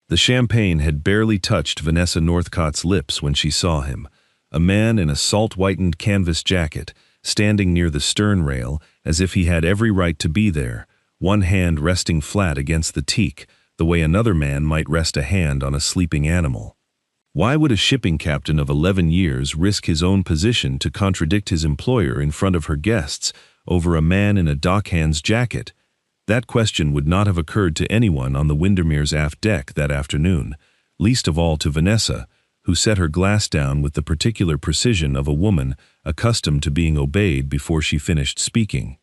The champagne had barely touched Vanessa Northcott's lips when she saw him, a man in a salt-whitened canvas jacket, standing near the stern rail as if he had every right to be there, one hand resting flat against the teak, the way another man might rest a hand on a sleeping animal. Why would a shipping captain of 11 years risk his own position to contradict his employer in front of her guests over a man in a dockhand's jacket? That question would not have occurred to anyone on the Windermere's aft deck that afternoon, least of all to Vanessa, who set her glass down with the particular precision of a woman accustomed to being obeyed before she finished speaking.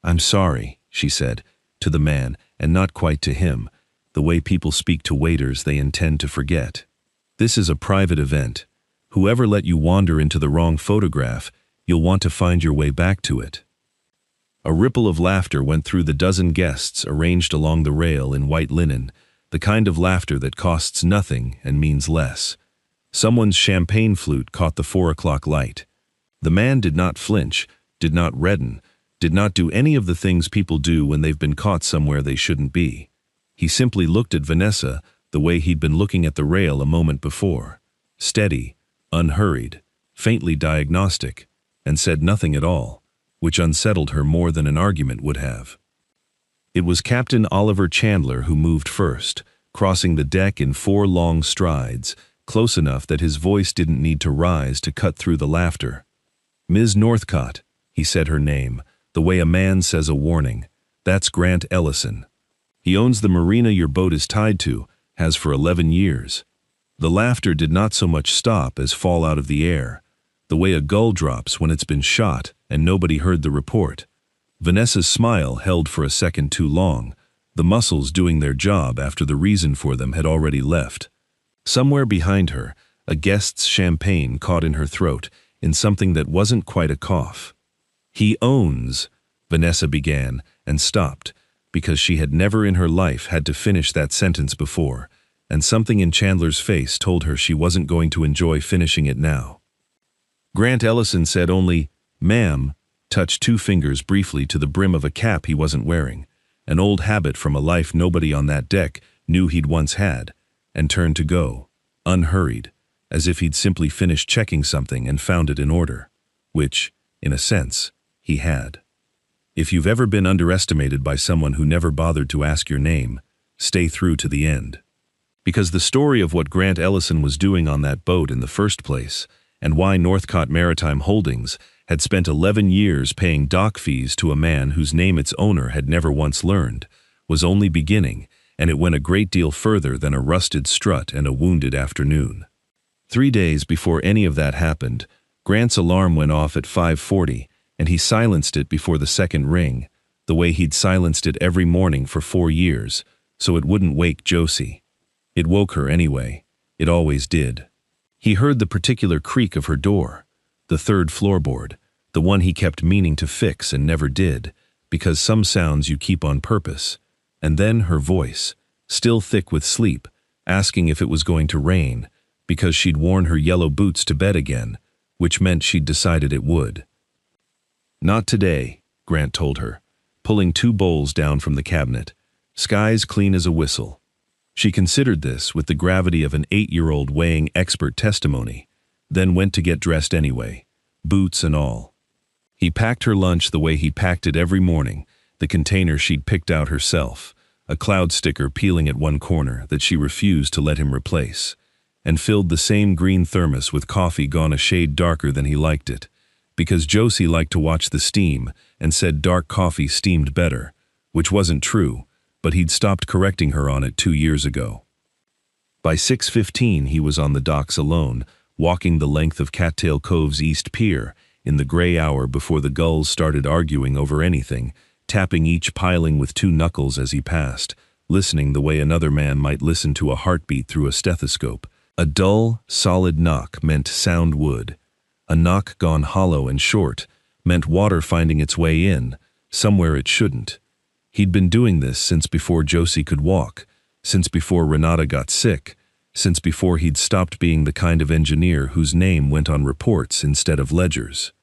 "I'm sorry," she said, to the man, and not quite to him, the way people speak to waiters they intend to forget. "This is a private event. Whoever let you wander into the wrong photograph, you'll want to find your way back to it." A ripple of laughter went through the dozen guests arranged along the rail in white linen, the kind of laughter that costs nothing and means less. Someone's champagne flute caught the 4 o'clock light. The man did not flinch, did not redden, did not do any of the things people do when they've been caught somewhere they shouldn't be. He simply looked at Vanessa the way he'd been looking at the rail a moment before, steady, unhurried, faintly diagnostic, and said nothing at all, which unsettled her more than an argument would have. It was Captain Oliver Chandler who moved first, crossing the deck in 4 long strides, close enough that his voice didn't need to rise to cut through the laughter. "Ms. Northcott," he said her name, the way a man says a warning. "That's Grant Ellison. He owns the marina your boat is tied to, has for 11 years. The laughter did not so much stop as fall out of the air, the way a gull drops when it's been shot and nobody heard the report. Vanessa's smile held for a second too long, the muscles doing their job after the reason for them had already left. Somewhere behind her, a guest's champagne caught in her throat in something that wasn't quite a cough. "He owns," Vanessa began, and stopped, because she had never in her life had to finish that sentence before, and something in Chandler's face told her she wasn't going to enjoy finishing it now. Grant Ellison said only, "Ma'am," touched 2 fingers briefly to the brim of a cap he wasn't wearing, an old habit from a life nobody on that deck knew he'd once had, and turned to go, unhurried, as if he'd simply finished checking something and found it in order, which, in a sense, he had. If you've ever been underestimated by someone who never bothered to ask your name, stay through to the end. Because the story of what Grant Ellison was doing on that boat in the first place, and why Northcott Maritime Holdings had spent 11 years paying dock fees to a man whose name its owner had never once learned, was only beginning, and it went a great deal further than a rusted strut and a wounded afternoon. 3 days before any of that happened, Grant's alarm went off at 5:40, and he silenced it before the second ring, the way he'd silenced it every morning for 4 years, so it wouldn't wake Josie. It woke her anyway. It always did. He heard the particular creak of her door, the 3rd floorboard, the one he kept meaning to fix and never did, because some sounds you keep on purpose, and then her voice, still thick with sleep, asking if it was going to rain, because she'd worn her yellow boots to bed again, which meant she'd decided it would. "Not today," Grant told her, pulling 2 bowls down from the cabinet. "Sky's clean as a whistle." She considered this with the gravity of an 8-year-old weighing expert testimony, then went to get dressed anyway, boots and all. He packed her lunch the way he packed it every morning, the container she'd picked out herself, a cloud sticker peeling at one corner that she refused to let him replace, and filled the same green thermos with coffee gone a shade darker than he liked it, because Josie liked to watch the steam and said dark coffee steamed better, which wasn't true, but he'd stopped correcting her on it 2 years ago. By 6:15 he was on the docks alone, walking the length of Cattail Cove's East Pier in the gray hour before the gulls started arguing over anything, tapping each piling with 2 knuckles as he passed, listening the way another man might listen to a heartbeat through a stethoscope. A dull, solid knock meant sound wood. A knock gone hollow and short meant water finding its way in, somewhere it shouldn't. He'd been doing this since before Josie could walk, since before Renata got sick, since before he'd stopped being the kind of engineer whose name went on reports instead of ledgers.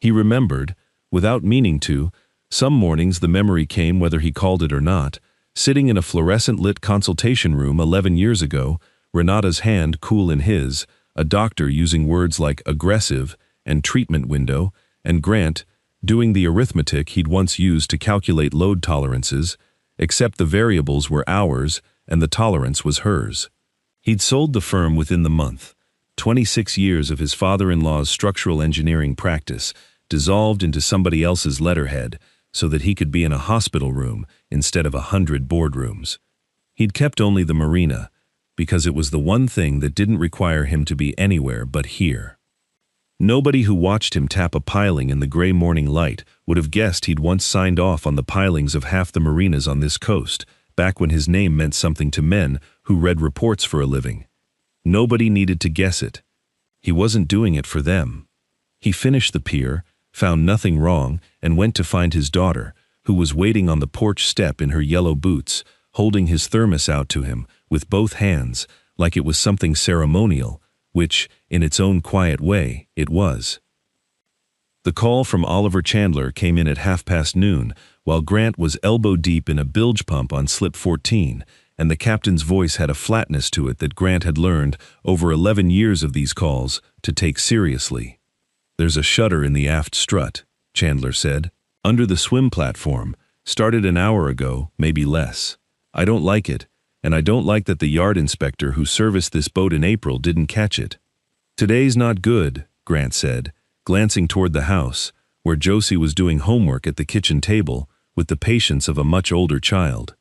He remembered, without meaning to, some mornings the memory came whether he called it or not, Sitting in a fluorescent-lit consultation room 11 years ago, Renata's hand cool in his, a doctor using words like aggressive and treatment window, and Grant doing the arithmetic he'd once used to calculate load tolerances, except the variables were ours and the tolerance was hers. He'd sold the firm within the month. 26 years of his father-in-law's structural engineering practice dissolved into somebody else's letterhead so that he could be in a hospital room instead of 100 boardrooms. He'd kept only the Marina, because it was the one thing that didn't require him to be anywhere but here. Nobody who watched him tap a piling in the gray morning light would have guessed he'd once signed off on the pilings of half the marinas on this coast, back when his name meant something to men who read reports for a living. Nobody needed to guess it. He wasn't doing it for them. He finished the pier, found nothing wrong, and went to find his daughter, who was waiting on the porch step in her yellow boots, holding his thermos out to him with both hands, like it was something ceremonial, which, in its own quiet way, it was. The call from Oliver Chandler came in at noon, while Grant was elbow-deep in a bilge pump on slip 14, and the captain's voice had a flatness to it that Grant had learned, over 11 years of these calls, to take seriously. "There's a shutter in the aft strut," Chandler said. "Under the swim platform. Started an hour ago, maybe less. I don't like it, and I don't like that the yard inspector who serviced this boat in April didn't catch it." "Today's not good," Grant said, glancing toward the house, where Josie was doing homework at the kitchen table with the patience of a much older child.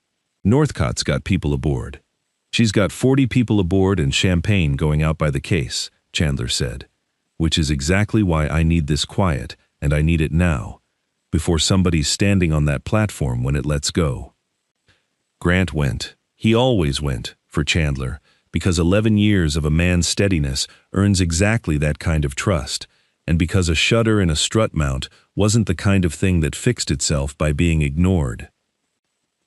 "Northcott's got people aboard." "She's got 40 people aboard and champagne going out by the case," Chandler said, "which is exactly why I need this quiet, and I need it now, before somebody's standing on that platform when it lets go." Grant went. He always went, for Chandler, because 11 years of a man's steadiness earns exactly that kind of trust, and because a shutter in a strut mount wasn't the kind of thing that fixed itself by being ignored.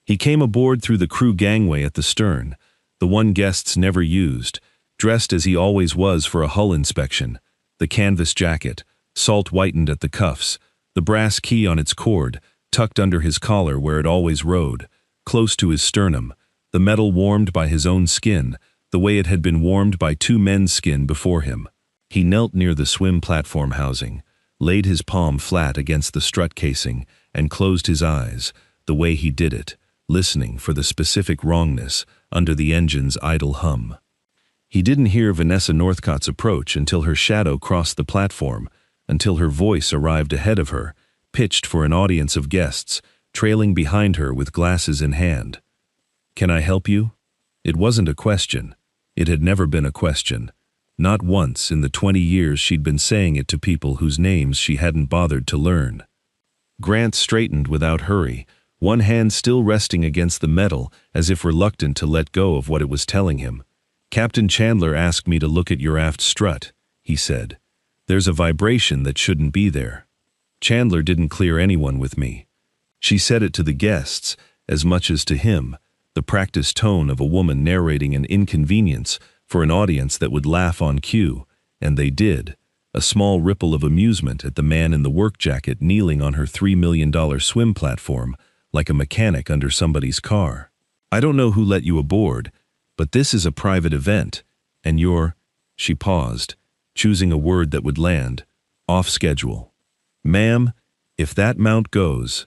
He came aboard through the crew gangway at the stern, the one guests never used, dressed as he always was for a hull inspection, the canvas jacket, salt-whitened at the cuffs, the brass key on its cord, tucked under his collar where it always rode, close to his sternum, the metal warmed by his own skin, the way it had been warmed by two men's skin before him. He knelt near the swim platform housing, laid his palm flat against the strut casing, and closed his eyes, the way he did it, listening for the specific wrongness under the engine's idle hum. He didn't hear Vanessa Northcott's approach until her shadow crossed the platform, until her voice arrived ahead of her, pitched for an audience of guests, trailing behind her with glasses in hand. "Can I help you?" It wasn't a question. It had never been a question. Not once in the 20 years she'd been saying it to people whose names she hadn't bothered to learn. Grant straightened without hurry, one hand still resting against the metal as if reluctant to let go of what it was telling him. "Captain Chandler asked me to look at your aft strut," he said. "There's a vibration that shouldn't be there. Chandler didn't clear anyone with me." She said it to the guests as much as to him, the practiced tone of a woman narrating an inconvenience for an audience that would laugh on cue, and they did, a small ripple of amusement at the man in the work jacket kneeling on her $3 million swim platform like a mechanic under somebody's car. "I don't know who let you aboard, but this is a private event, and you're—" She paused, choosing a word that would land, "off schedule." "Ma'am, if that mount goes—"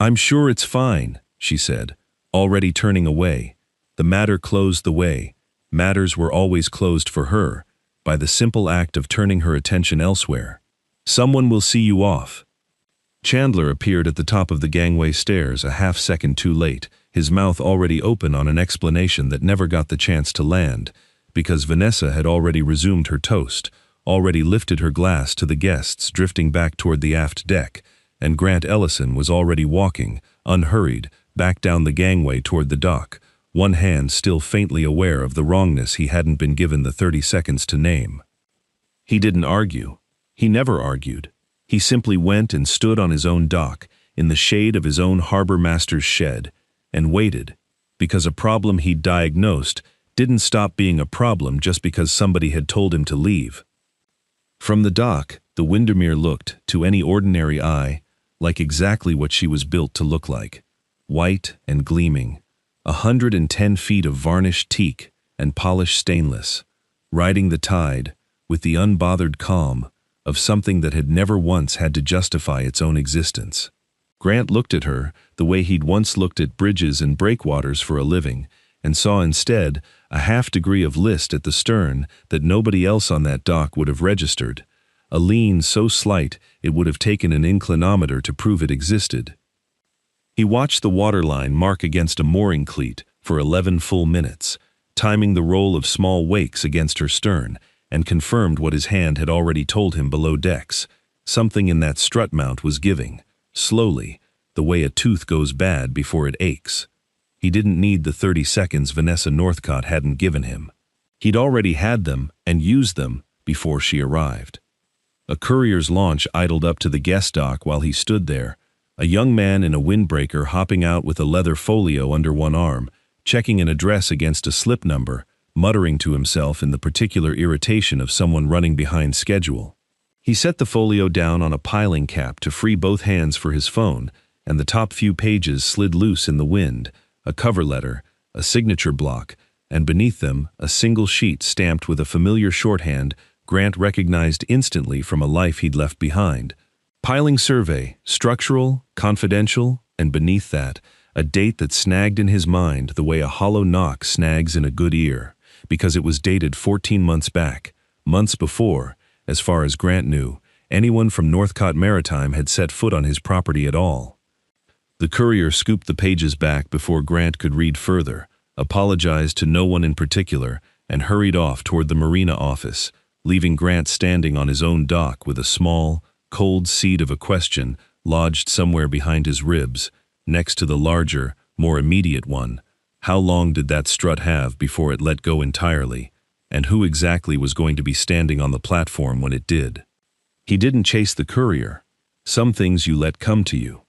"I'm sure it's fine," she said, already turning away. The matter closed the way. Matters were always closed for her, by the simple act of turning her attention elsewhere. "Someone will see you off." Chandler appeared at the top of the gangway stairs a half-second too late, his mouth already open on an explanation that never got the chance to land, because Vanessa had already resumed her toast, already lifted her glass to the guests drifting back toward the aft deck, and Grant Ellison was already walking, unhurried, back down the gangway toward the dock, one hand still faintly aware of the wrongness he hadn't been given the 30 seconds to name. He didn't argue. He never argued. He simply went and stood on his own dock, in the shade of his own harbor master's shed, and waited, because a problem he'd diagnosed didn't stop being a problem just because somebody had told him to leave. From the dock, the Windermere looked, to any ordinary eye, like exactly what she was built to look like. White and gleaming, 110 feet of varnished teak and polished stainless, riding the tide with the unbothered calm of something that had never once had to justify its own existence. Grant looked at her the way he'd once looked at bridges and breakwaters for a living, and saw instead a half-degree of list at the stern that nobody else on that dock would have registered, a lean so slight it would have taken an inclinometer to prove it existed. He watched the waterline mark against a mooring cleat for 11 full minutes, timing the roll of small wakes against her stern, and confirmed what his hand had already told him below decks. Something in that strut mount was giving, slowly, the way a tooth goes bad before it aches. He didn't need the 30 seconds Vanessa Northcott hadn't given him. He'd already had them and used them before she arrived. A courier's launch idled up to the guest dock while he stood there, a young man in a windbreaker hopping out with a leather folio under one arm, checking an address against a slip number, muttering to himself in the particular irritation of someone running behind schedule. He set the folio down on a piling cap to free both hands for his phone, and the top few pages slid loose in the wind, a cover letter, a signature block, and beneath them a single sheet stamped with a familiar shorthand Grant recognized instantly from a life he'd left behind. Piling survey, structural, confidential, and beneath that, a date that snagged in his mind the way a hollow knock snags in a good ear, because it was dated 14 months back, months before, as far as Grant knew, anyone from Northcott Maritime had set foot on his property at all. The courier scooped the pages back before Grant could read further, apologized to no one in particular, and hurried off toward the Marina office, leaving Grant standing on his own dock with a small, cold seed of a question lodged somewhere behind his ribs, next to the larger, more immediate one. How long did that strut have before it let go entirely, and who exactly was going to be standing on the platform when it did? He didn't chase the courier. Some things you let come to you.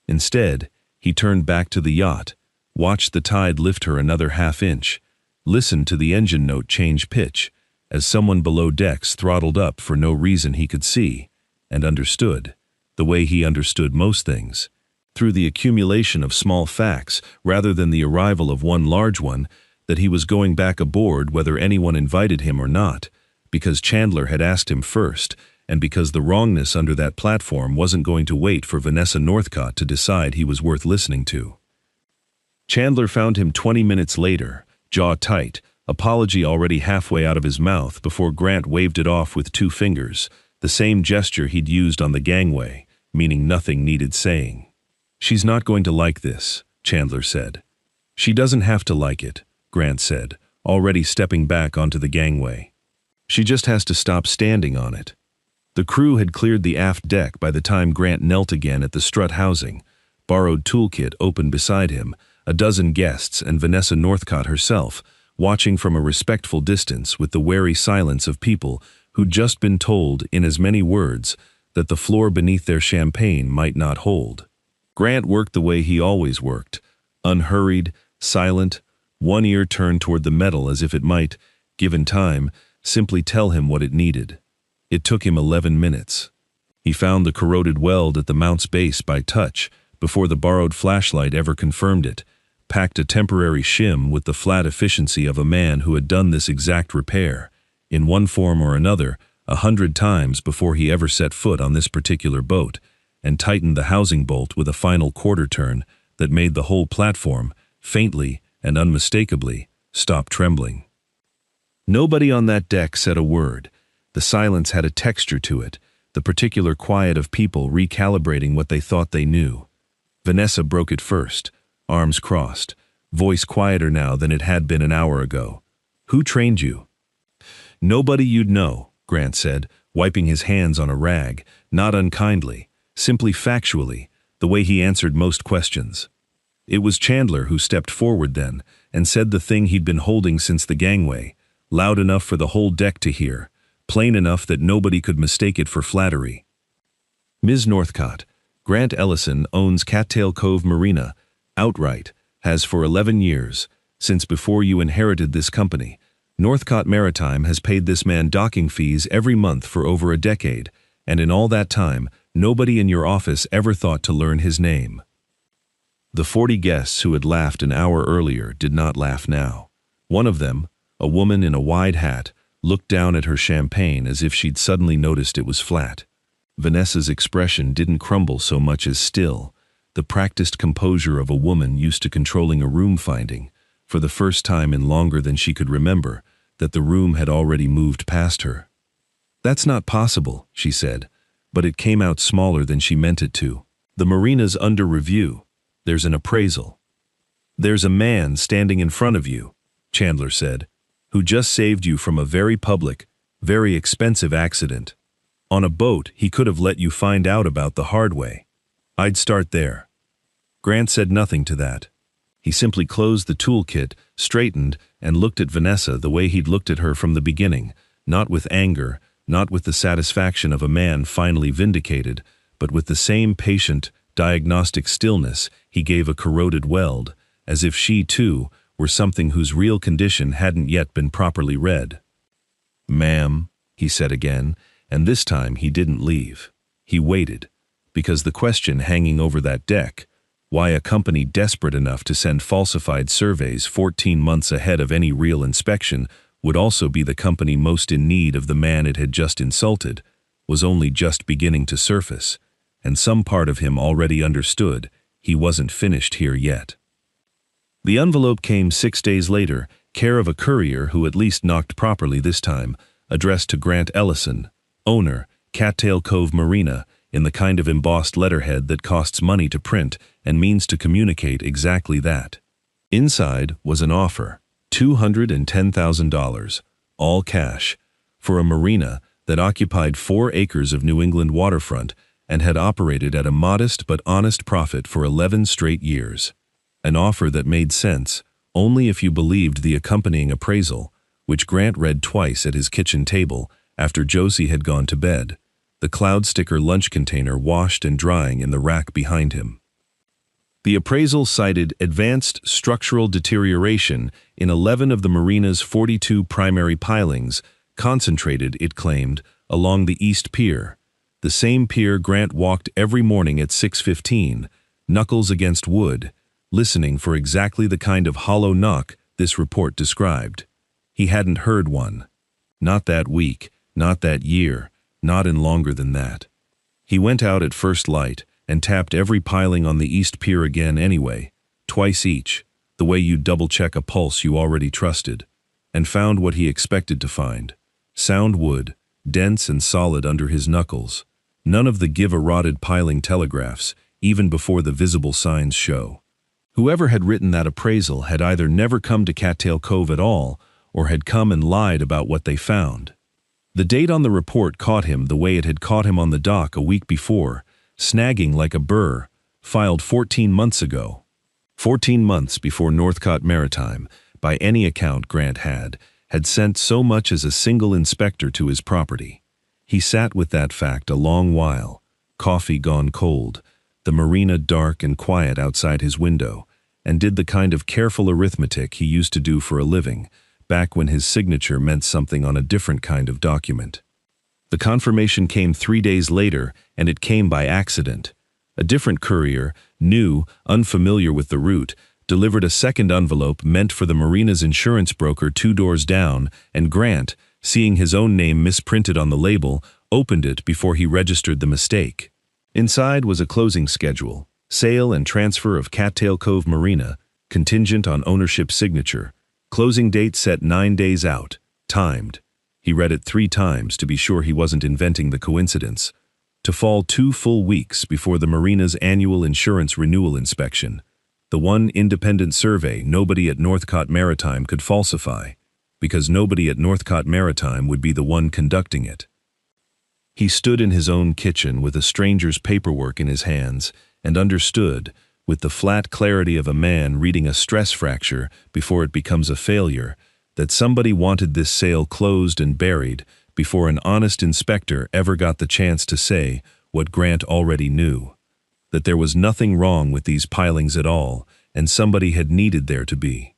Instead, he turned back to the yacht, watched the tide lift her another half-inch, listened to the engine note change pitch, as someone below decks throttled up for no reason he could see, and understood, the way he understood most things, through the accumulation of small facts rather than the arrival of one large one, that he was going back aboard whether anyone invited him or not, because Chandler had asked him first, and because the wrongness under that platform wasn't going to wait for Vanessa Northcott to decide he was worth listening to. Chandler found him 20 minutes later, jaw tight, apology already halfway out of his mouth before Grant waved it off with 2 fingers, the same gesture he'd used on the gangway, meaning nothing needed saying. "She's not going to like this," Chandler said. "She doesn't have to like it," Grant said, already stepping back onto the gangway. "She just has to stop standing on it." The crew had cleared the aft deck by the time Grant knelt again at the strut housing, borrowed toolkit open beside him, a dozen guests and Vanessa Northcott herself, watching from a respectful distance with the wary silence of people who'd just been told in as many words that the floor beneath their champagne might not hold. Grant worked the way he always worked, unhurried, silent, one ear turned toward the metal as if it might, given time, simply tell him what it needed. It took him 11 minutes. He found the corroded weld at the mount's base by touch, before the borrowed flashlight ever confirmed it, packed a temporary shim with the flat efficiency of a man who had done this exact repair, in one form or another, 100 times before he ever set foot on this particular boat, and tightened the housing bolt with a final quarter turn that made the whole platform, faintly and unmistakably, stop trembling. Nobody on that deck said a word. The silence had a texture to it, the particular quiet of people recalibrating what they thought they knew. Vanessa broke it first, arms crossed, voice quieter now than it had been an hour ago. "Who trained you?" "Nobody you'd know," Grant said, wiping his hands on a rag, not unkindly, simply factually, the way he answered most questions. It was Chandler who stepped forward then, and said the thing he'd been holding since the gangway, loud enough for the whole deck to hear, plain enough that nobody could mistake it for flattery. "Ms. Northcott, Grant Ellison owns Cattail Cove Marina, outright, has for 11 years, since before you inherited this company. Northcott Maritime has paid this man docking fees every month for over a decade, and in all that time, nobody in your office ever thought to learn his name." The 40 guests who had laughed an hour earlier did not laugh now. One of them, a woman in a wide hat, looked down at her champagne as if she'd suddenly noticed it was flat. Vanessa's expression didn't crumble so much as still, the practiced composure of a woman used to controlling a room, finding, for the first time in longer than she could remember, that the room had already moved past her. "That's not possible," she said, but it came out smaller than she meant it to. "The Marina's under review. There's an appraisal." "There's a man standing in front of you," Chandler said, "who just saved you from a very public, very expensive accident. On a boat, he could have let you find out about the hard way. I'd start there." Grant said nothing to that. He simply closed the toolkit, straightened, and looked at Vanessa the way he'd looked at her from the beginning, not with anger, not with the satisfaction of a man finally vindicated, but with the same patient, diagnostic stillness he gave a corroded weld, as if she, too, were something whose real condition hadn't yet been properly read. "Ma'am," he said again, and this time he didn't leave. He waited, because the question hanging over that deck, why a company desperate enough to send falsified surveys 14 months ahead of any real inspection would also be the company most in need of the man it had just insulted, was only just beginning to surface, and some part of him already understood he wasn't finished here yet. The envelope came 6 days later, care of a courier who at least knocked properly this time, addressed to Grant Ellison, owner, Cattail Cove Marina, in the kind of embossed letterhead that costs money to print and means to communicate exactly that. Inside was an offer, $210,000, all cash, for a marina that occupied 4 acres of New England waterfront and had operated at a modest but honest profit for 11 straight years. An offer that made sense only if you believed the accompanying appraisal, which Grant read twice at his kitchen table after Josie had gone to bed, the cloud sticker lunch container washed and drying in the rack behind him. The appraisal cited advanced structural deterioration in 11 of the marina's 42 primary pilings, concentrated, it claimed, along the East Pier, the same pier Grant walked every morning at 6:15, knuckles against wood, listening for exactly the kind of hollow knock this report described. He hadn't heard one. Not that week, not that year, not in longer than that. He went out at first light and tapped every piling on the East Pier again anyway, twice each, the way you double-check a pulse you already trusted, and found what he expected to find. Sound wood, dense and solid under his knuckles. None of the give-a-rotted piling telegraphs, even before the visible signs show. Whoever had written that appraisal had either never come to Cattail Cove at all, or had come and lied about what they found. The date on the report caught him the way it had caught him on the dock a week before, snagging like a burr, filed 14 months ago. 14 months before Northcott Maritime, by any account Grant had sent so much as a single inspector to his property. He sat with that fact a long while, coffee gone cold, the marina dark and quiet outside his window, and did the kind of careful arithmetic he used to do for a living, back when his signature meant something on a different kind of document. The confirmation came 3 days later, and it came by accident. A different courier, new, unfamiliar with the route, delivered a second envelope meant for the marina's insurance broker 2 doors down, and Grant, seeing his own name misprinted on the label, opened it before he registered the mistake. Inside was a closing schedule, sale and transfer of Cattail Cove Marina, contingent on ownership signature, closing date set 9 days out, timed. He read it 3 times to be sure he wasn't inventing the coincidence. To fall 2 full weeks before the marina's annual insurance renewal inspection, the one independent survey nobody at Northcott Maritime could falsify, because nobody at Northcott Maritime would be the one conducting it. He stood in his own kitchen with a stranger's paperwork in his hands and understood, with the flat clarity of a man reading a stress fracture before it becomes a failure, that somebody wanted this sale closed and buried before an honest inspector ever got the chance to say what Grant already knew, that there was nothing wrong with these pilings at all, and somebody had needed there to be.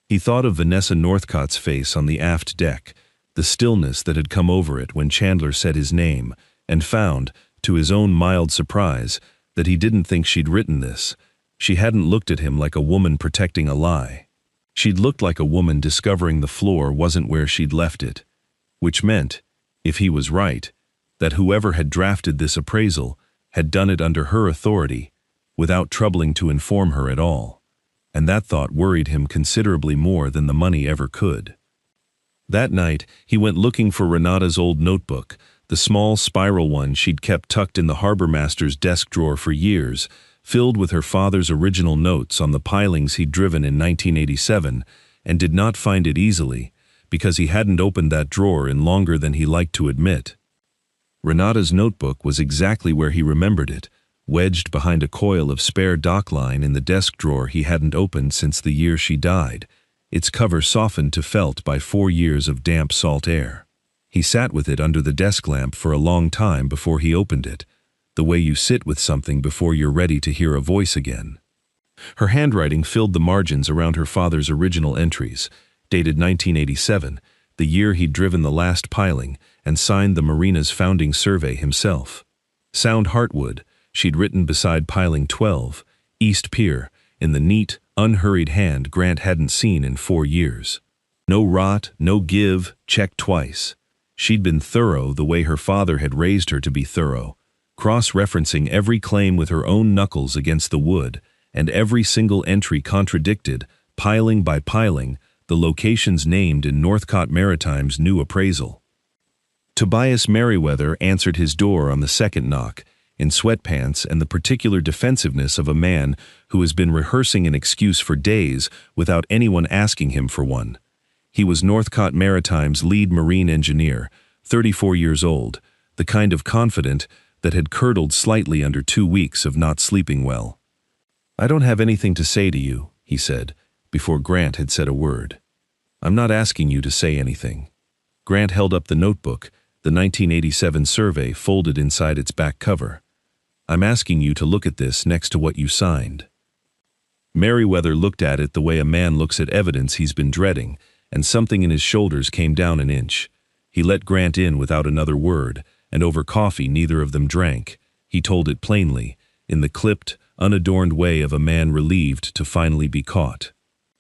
He thought of Vanessa Northcott's face on the aft deck, the stillness that had come over it when Chandler said his name, and found, to his own mild surprise, that he didn't think she'd written this, She hadn't looked at him like a woman protecting a lie. She'd looked like a woman discovering the floor wasn't where she'd left it. Which meant, if he was right, that whoever had drafted this appraisal had done it under her authority, without troubling to inform her at all. And that thought worried him considerably more than the money ever could. That night, he went looking for Renata's old notebook, the small spiral one she'd kept tucked in the harbor master's desk drawer for years, filled with her father's original notes on the pilings he'd driven in 1987, and did not find it easily, because he hadn't opened that drawer in longer than he liked to admit. Renata's notebook was exactly where he remembered it, wedged behind a coil of spare dock line in the desk drawer he hadn't opened since the year she died, its cover softened to felt by 4 years of damp salt air. He sat with it under the desk lamp for a long time before he opened it, the way you sit with something before you're ready to hear a voice again. Her handwriting filled the margins around her father's original entries, dated 1987, the year he'd driven the last piling and signed the Marina's founding survey himself. Sound Heartwood, she'd written beside piling 12, East Pier, in the neat, unhurried hand Grant hadn't seen in 4 years. No rot, no give, check twice. She'd been thorough the way her father had raised her to be thorough, cross-referencing every claim with her own knuckles against the wood, and every single entry contradicted, piling by piling, the locations named in Northcott Maritime's new appraisal. Tobias Merriweather answered his door on the second knock, in sweatpants and the particular defensiveness of a man who has been rehearsing an excuse for days without anyone asking him for one. He was Northcott Maritime's lead marine engineer, 34 years old, the kind of confident that had curdled slightly under 2 weeks of not sleeping well. "I don't have anything to say to you," he said, before Grant had said a word. "I'm not asking you to say anything." Grant held up the notebook, the 1987 survey folded inside its back cover. "I'm asking you to look at this next to what you signed." Merriweather looked at it the way a man looks at evidence he's been dreading, and something in his shoulders came down an inch. He let Grant in without another word, and over coffee neither of them drank. He told it plainly, in the clipped, unadorned way of a man relieved to finally be caught.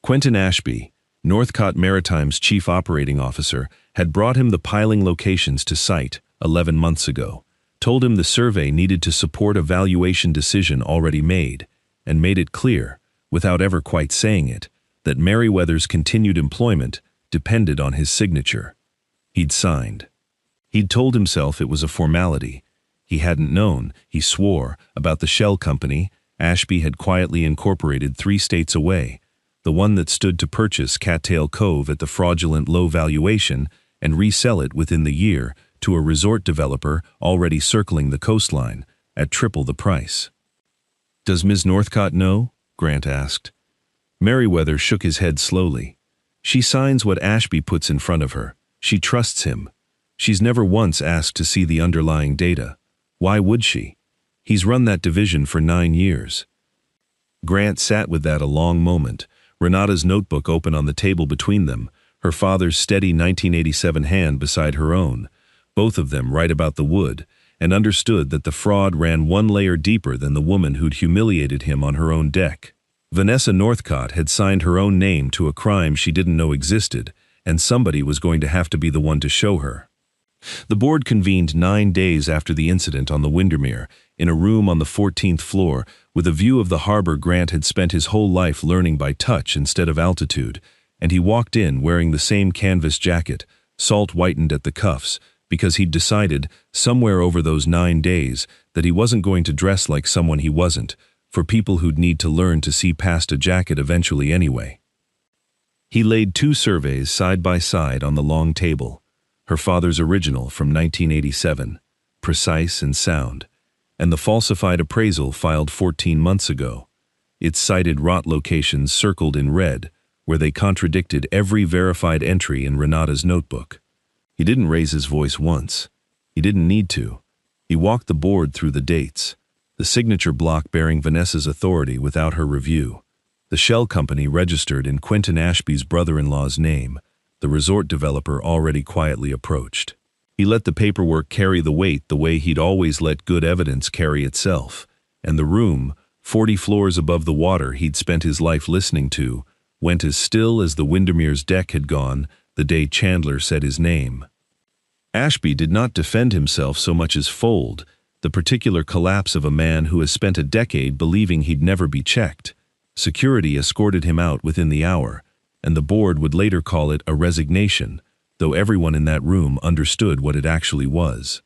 Quentin Ashby, Northcott Maritime's chief operating officer, had brought him the piling locations to site 11 months ago, told him the survey needed to support a valuation decision already made, and made it clear, without ever quite saying it, that Merriweather's continued employment depended on his signature. He'd signed. He'd told himself it was a formality. He hadn't known, he swore, about the shell company Ashby had quietly incorporated 3 states away, the one that stood to purchase Cattail Cove at the fraudulent low valuation and resell it within the year to a resort developer already circling the coastline at triple the price. "Does Ms. Northcott know?" Grant asked. Merriweather shook his head slowly. "She signs what Ashby puts in front of her. She trusts him. She's never once asked to see the underlying data. Why would she? He's run that division for 9 years." Grant sat with that a long moment, Renata's notebook open on the table between them, her father's steady 1987 hand beside her own, both of them right about the wood, and understood that the fraud ran 1 layer deeper than the woman who'd humiliated him on her own deck. Vanessa Northcott had signed her own name to a crime she didn't know existed, and somebody was going to have to be the one to show her. The board convened 9 days after the incident on the Windermere, in a room on the 14th floor, with a view of the harbor Grant had spent his whole life learning by touch instead of altitude, and he walked in wearing the same canvas jacket, salt-whitened at the cuffs, because he'd decided, somewhere over those 9 days, that he wasn't going to dress like someone he wasn't, for people who'd need to learn to see past a jacket eventually anyway. He laid 2 surveys side by side on the long table, her father's original from 1987, precise and sound, and the falsified appraisal filed 14 months ago. It cited rot locations circled in red, where they contradicted every verified entry in Renata's notebook. He didn't raise his voice once. He didn't need to. He walked the board through the dates, the signature block bearing Vanessa's authority without her review, the shell company registered in Quentin Ashby's brother-in-law's name, the resort developer already quietly approached. He let the paperwork carry the weight the way he'd always let good evidence carry itself, and the room, 40 floors above the water he'd spent his life listening to, went as still as the Windermere's deck had gone the day Chandler said his name. Ashby did not defend himself so much as fold, the particular collapse of a man who has spent a decade believing he'd never be checked. Security escorted him out within the hour, and the board would later call it a resignation, though everyone in that room understood what it actually was.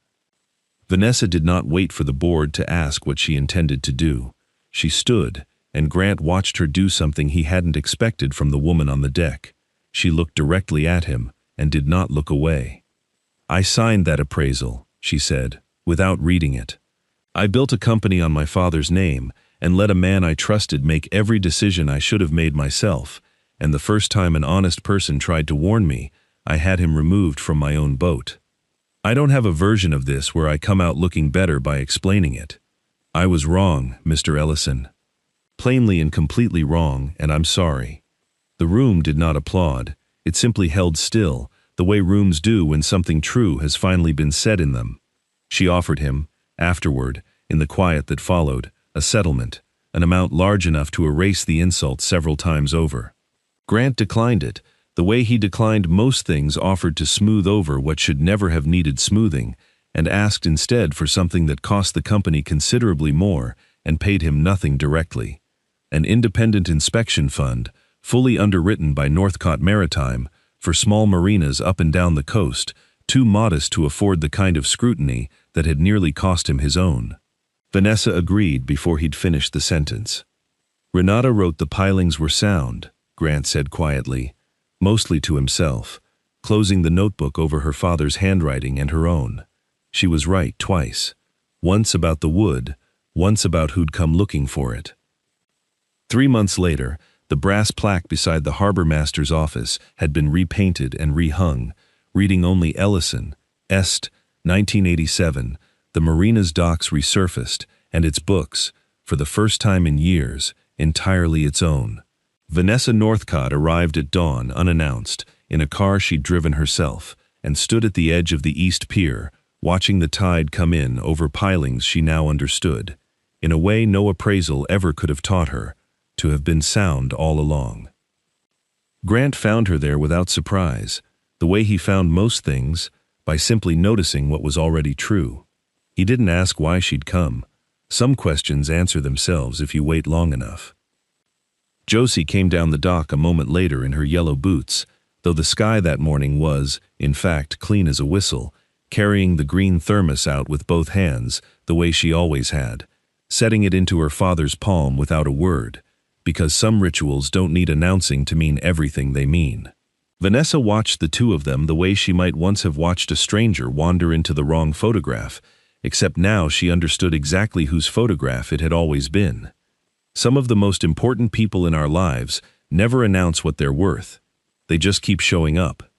Vanessa did not wait for the board to ask what she intended to do. She stood, and Grant watched her do something he hadn't expected from the woman on the deck. She looked directly at him, and did not look away. "I signed that appraisal," she said, without reading it. "I built a company on my father's name, and let a man I trusted make every decision I should have made myself, and the first time an honest person tried to warn me, I had him removed from my own boat. I don't have a version of this where I come out looking better by explaining it. I was wrong, Mr. Ellison. Plainly and completely wrong, and I'm sorry." The room did not applaud. It simply held still, the way rooms do when something true has finally been said in them. She offered him, afterward, in the quiet that followed, a settlement, an amount large enough to erase the insult several times over. Grant declined it, the way he declined most things offered to smooth over what should never have needed smoothing, and asked instead for something that cost the company considerably more and paid him nothing directly. An independent inspection fund, fully underwritten by Northcott Maritime, for small marinas up and down the coast, too modest to afford the kind of scrutiny that had nearly cost him his own. Vanessa agreed before he'd finished the sentence. "Renata wrote the pilings were sound," Grant said quietly, mostly to himself, closing the notebook over her father's handwriting and her own. She was right twice, once about the wood, once about who'd come looking for it. 3 months later, the brass plaque beside the harbor master's office had been repainted and rehung, reading only Ellison, Est, 1987, the Marina's docks resurfaced, and its books, for the first time in years, entirely its own. Vanessa Northcott arrived at dawn unannounced, in a car she'd driven herself, and stood at the edge of the East Pier, watching the tide come in over pilings she now understood, in a way no appraisal ever could have taught her, to have been sound all along. Grant found her there without surprise, the way he found most things, by simply noticing what was already true. He didn't ask why she'd come. Some questions answer themselves if you wait long enough. Josie came down the dock a moment later in her yellow boots, though the sky that morning was, in fact, clean as a whistle, carrying the green thermos out with both hands, the way she always had, setting it into her father's palm without a word, because some rituals don't need announcing to mean everything they mean. Vanessa watched the two of them the way she might once have watched a stranger wander into the wrong photograph, except now she understood exactly whose photograph it had always been. Some of the most important people in our lives never announce what they're worth. They just keep showing up.